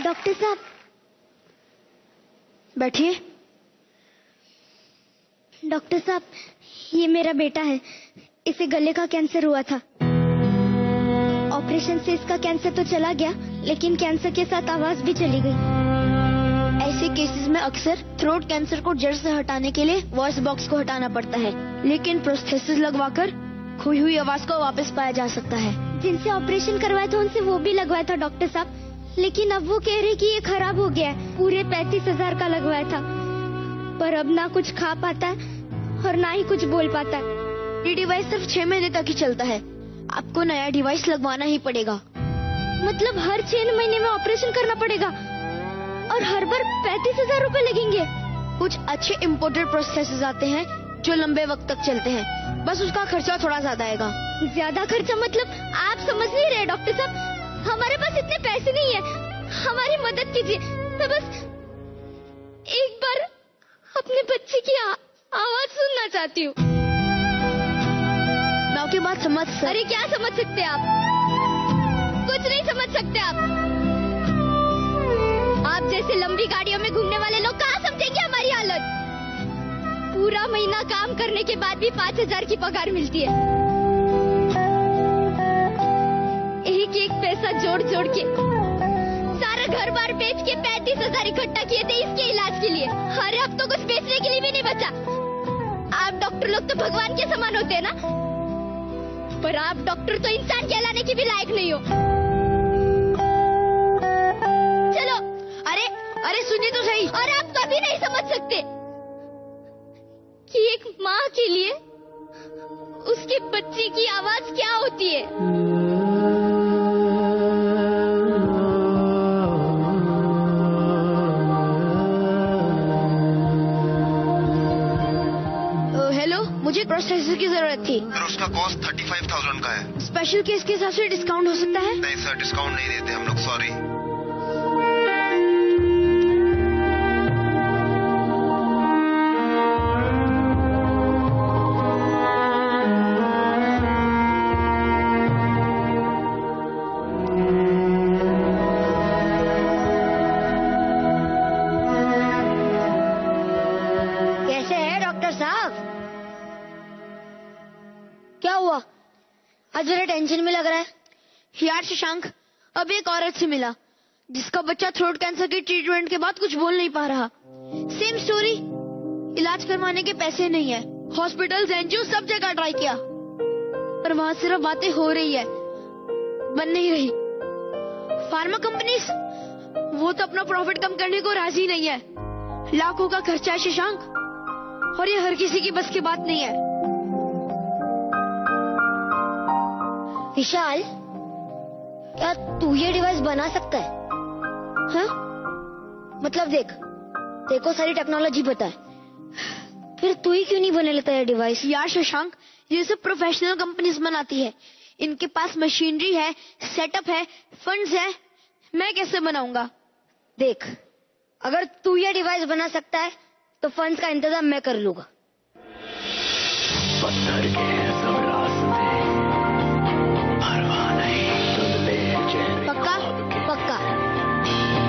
Doctor साहब बैठिए। Doctor साहब, ये मेरा बेटा है। इसे गले का कैंसर हुआ था। ऑपरेशन से इसका कैंसर तो चला गया, लेकिन कैंसर के साथ आवाज भी चली गई। ऐसे केसेस में अक्सर थ्रोट कैंसर को जड़ से हटाने के लिए वॉइस बॉक्स को हटाना पड़ता है, लेकिन प्रोस्थेसिस लगवाकर खोई हुई आवाज को वापस पाया जा सकता है। जिनसे ऑपरेशन करवाया था उनसे वो भी लगवाया था डॉक्टर साहब, लेकिन अब वो कह रहे कि ये खराब हो गया है। पूरे 35,000 का लगवाया था, पर अब ना कुछ खा पाता है और ना ही कुछ बोल पाता है। ये डिवाइस सिर्फ 6 महीने तक ही चलता है। आपको नया डिवाइस लगवाना ही पड़ेगा। मतलब हर 6 महीने में ऑपरेशन करना पड़ेगा और हर बार 35,000 रुपए लगेंगे। कुछ अच्छे इम्पोर्टेड प्रोसेसेस आते हैं जो लंबे वक्त तक चलते हैं, बस उसका खर्चा थोड़ा ज्यादा आएगा। ज्यादा खर्चा मतलब आप समझ नहीं रहे डॉक्टर साहब, हमारे पास इतने पैसे नहीं है। हमारी मदद कीजिए। मैं बस एक बार अपने बच्चे की आवाज सुनना चाहती हूँ। मैं आपकी बात समझ अरे क्या समझ सकते आप? कुछ नहीं समझ सकते आप जैसे लंबी गाड़ियों में घूमने वाले लोग कहाँ समझेंगे हमारी हालत। पूरा महीना काम करने के बाद भी 5,000 की पगार मिलती है। एक एक पैसा जोड़ जोड़ के सारा घर बार बेच के 35,000 इकट्ठा किए थे इसके इलाज के लिए। अरे अब तो कुछ बेचने के लिए भी नहीं बचा। आप डॉक्टर लोग तो भगवान के समान होते हैं ना, पर आप डॉक्टर तो इंसान कहलाने की भी लायक नहीं हो। चलो। अरे सुनिए तो सही। और आप कभी नहीं समझ सकते कि एक माँ के लिए उसके बच्चे की आवाज क्या होती है। हेलो, मुझे प्रोसेसर की जरूरत थी। फिर उसका कॉस्ट 35,000 का है। स्पेशल केस के हिसाब से डिस्काउंट हो सकता है? नहीं सर, डिस्काउंट नहीं देते हम लोग, सॉरी। कैसे है डॉक्टर साहब? क्या हुआ? आज जरा टेंशन में लग रहा है। यार शशांक, अब एक औरत से मिला जिसका बच्चा थ्रोट कैंसर के ट्रीटमेंट के बाद कुछ बोल नहीं पा रहा। Same story. इलाज करवाने के पैसे नहीं है। हॉस्पिटल्स, एनजीओ सब जगह ट्राई किया, पर वहाँ सिर्फ बातें हो रही है, बन नहीं रही। फार्मा कंपनीज वो तो अपना प्रॉफिट कम करने को राजी नहीं है। लाखों का खर्चा है शशांक, और ये हर किसी की बस की बात नहीं है। विशाल, क्या तू ये डिवाइस बना सकता है? हाँ? मतलब देखो सारी टेक्नोलॉजी पता है, फिर तू ही क्यों नहीं बना लेता ये डिवाइस? यार शशांक, ये सब प्रोफेशनल कंपनीज बनाती है। इनके पास मशीनरी है, सेटअप है, फंड्स है। मैं कैसे बनाऊंगा? देख, अगर तू ये डिवाइस बना सकता है तो फंड्स का इंतजाम मैं कर लूंगा। पत्थर के सब रास्ते, परवाह नहीं, धुंधले चेहरे पक्का? पक्का।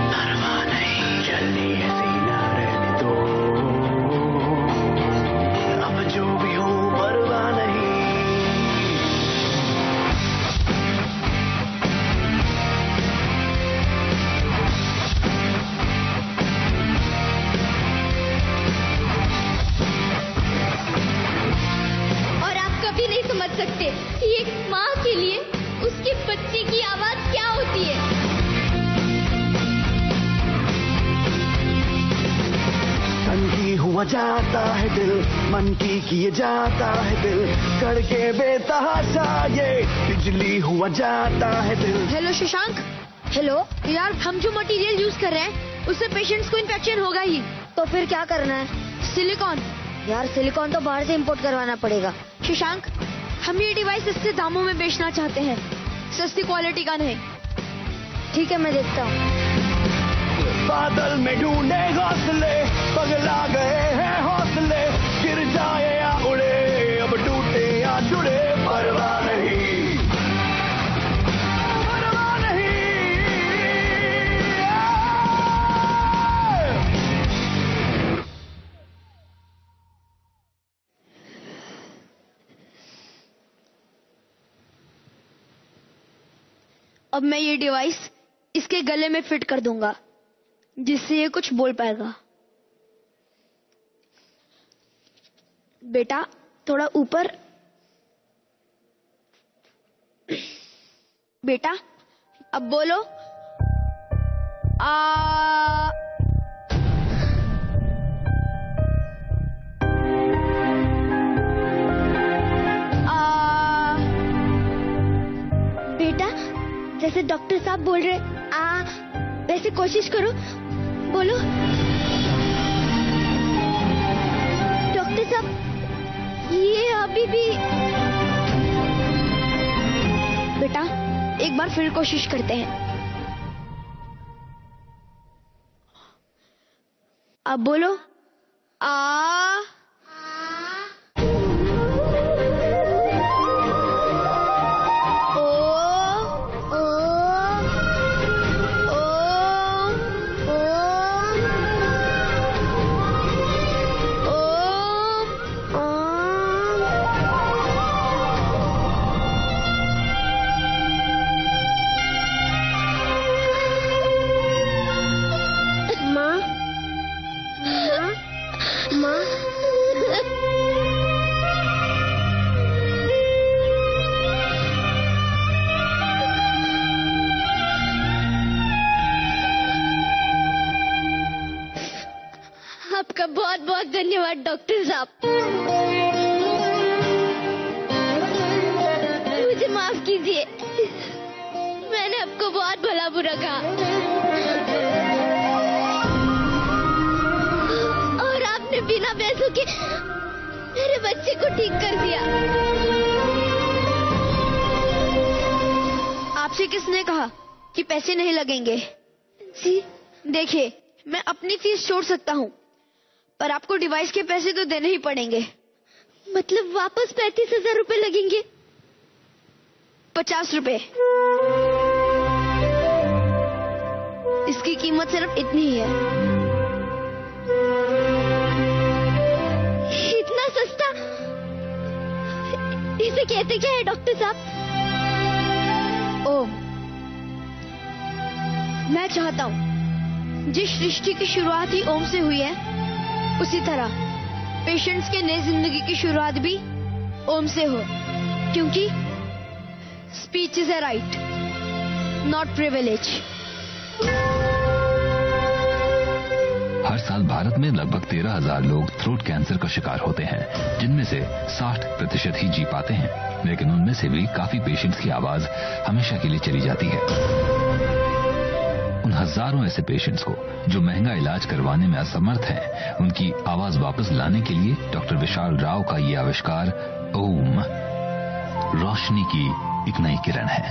परवाह नहीं, जल्दी ऐसी ना रहने दो। अब जो भी हो परवाह नहीं। और आप कभी नहीं समझ सकते कि एक माँ के लिए उसके बच्चे की आवाज क्या होती है। तन की हुआ जाता है दिल, मन की किए जाता है दिल, करके बेतहाशा ये बिजली हुआ जाता है दिल। हेलो शशांक। हेलो। यार हम जो मटेरियल यूज कर रहे हैं उससे पेशेंट्स को इन्फेक्शन होगा ही। तो फिर क्या करना है? सिलिकॉन। यार सिलिकॉन तो बाहर से इंपोर्ट करवाना पड़ेगा। शशांक, हम ये डिवाइस सस्ते दामों में बेचना चाहते हैं, सस्ती क्वालिटी का नहीं। ठीक है, मैं देखता हूँ। बादल में ढूंढे घोंसले, पगला गए हैं हौसले, गिर जाए या उड़े, अब टूटे या जुड़े, परवाह नहीं, परवाह नहीं। अब मैं ये डिवाइस इसके गले में फिट कर दूंगा, जिससे ये कुछ बोल पाएगा। बेटा थोड़ा ऊपर। बेटा अब बोलो आ। बेटा जैसे डॉक्टर साहब बोल रहे आ, वैसे कोशिश करो, बोलो। डॉक्टर साहब ये अभी भी। बेटा एक बार फिर कोशिश करते हैं। अब बोलो आ। आपका बहुत बहुत धन्यवाद डॉक्टर साहब। मुझे माफ कीजिए, मैंने आपको बहुत भला बुरा कहा और आपने बिना पैसों के मेरे बच्चे को ठीक कर दिया। आपसे किसने कहा कि पैसे नहीं लगेंगे? जी देखिए, मैं अपनी फीस छोड़ सकता हूँ, पर आपको डिवाइस के पैसे तो देने ही पड़ेंगे। मतलब वापस 35,000 रुपए लगेंगे? 50 रुपए। इसकी कीमत सिर्फ इतनी ही है। इतना सस्ता? इसे कहते क्या है डॉक्टर साहब? ओम, मैं चाहता हूँ जिस सृष्टि की शुरुआत ही ओम से हुई है, उसी तरह पेशेंट्स के नई जिंदगी की शुरुआत भी ओम से हो, क्योंकि speech is a right, not privilege. हर साल भारत में लगभग 13,000 लोग थ्रोट कैंसर का शिकार होते हैं, जिनमें से 60% ही जी पाते हैं, लेकिन उनमें से भी काफी पेशेंट्स की आवाज हमेशा के लिए चली जाती है। उन हजारों ऐसे पेशेंट्स को जो महंगा इलाज करवाने में असमर्थ हैं, उनकी आवाज वापस लाने के लिए डॉक्टर विशाल राव का ये आविष्कार ओम रोशनी की एक नई किरण है।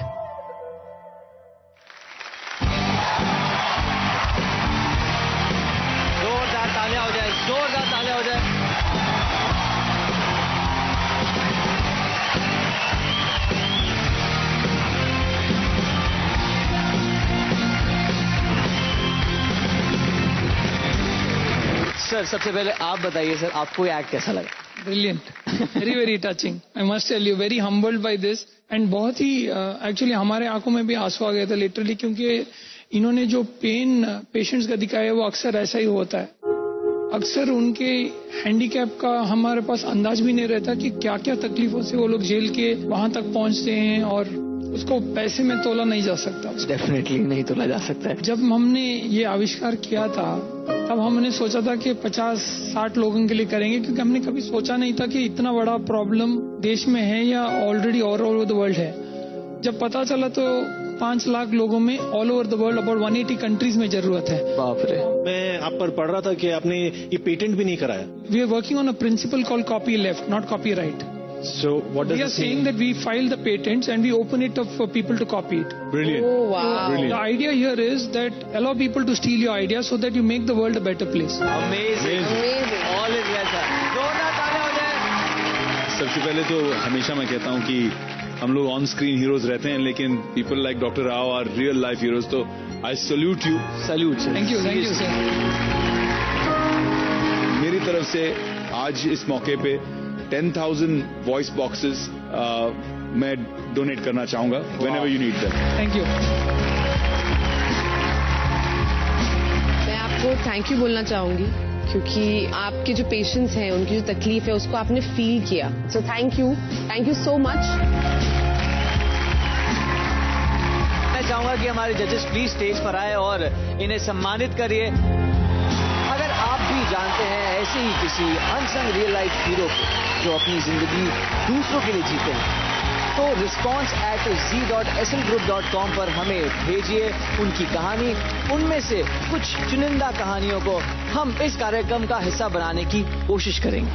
जोरदार तालियां हो जाए, जोरदार तालियां हो जाए। सर सबसे पहले आप बताइए सर, आपको ये एक्ट कैसा लगा? Brilliant, very very touching. I must tell you, very humbled by this and बहुत ही एक्चुअली हमारे आंखों में भी आंसू आ गए थे लिटरली, क्योंकि इन्होंने जो पेन पेशेंट्स का दिखाया है वो अक्सर ऐसा ही होता है। अक्सर उनके हैंडीकैप का हमारे पास अंदाज भी नहीं रहता कि क्या क्या तकलीफों से वो लोग झेल के वहां तक पहुंचते हैं, और उसको पैसे में तोला नहीं जा सकता। डेफिनेटली नहीं तोला जा सकता है। जब हमने ये आविष्कार किया था तब हमने सोचा था कि 50-60 लोगों के लिए करेंगे, क्योंकि हमने कभी सोचा नहीं था कि इतना बड़ा प्रॉब्लम देश में है या already all over the world है। जब पता चला तो 5 लाख लोगों में all over the world about 180 countries में जरूरत है। बाप रे। मैं आप पर पढ़ रहा था कि आपने ये पेटेंट भी नहीं कराया। We are working on a principle called copyleft, not copyright. So what does We are it saying mean? that we file the patents and we open it up for people to copy it. Brilliant. Oh, wow. Brilliant. The idea here is that allow people to steal your ideas so that you make the world a better place. Amazing. All is well sir. जोरदार तालियां हो जाए। सबसे पहले तो हमेशा मैं कहता हूँ कि हम लोग ऑन स्क्रीन हीरोज रहते हैं, लेकिन people like doctor Rao are real life heroes. तो I salute you. Salute sir. Thank you sir. मेरी तरफ से आज इस मौके पे 10,000 वॉइस बॉक्सेस मैं डोनेट करना चाहूंगा whenever you need them. Thank you. मैं आपको थैंक यू बोलना चाहूंगी क्योंकि आपके जो पेशेंट्स हैं उनकी जो तकलीफ है उसको आपने फील किया। So thank you so much. मैं चाहूंगा कि हमारे जजेस प्लीज स्टेज पर आए और इन्हें सम्मानित करिए। अगर आप भी जानते हैं ऐसे ही किसी अनसंग रियल लाइफ हीरो को जो अपनी जिंदगी दूसरों के लिए जीते हैं तो response@z.slgroup.com पर हमें भेजिए उनकी कहानी। उनमें से कुछ चुनिंदा कहानियों को हम इस कार्यक्रम का हिस्सा बनाने की कोशिश करेंगे।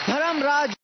धर्मराज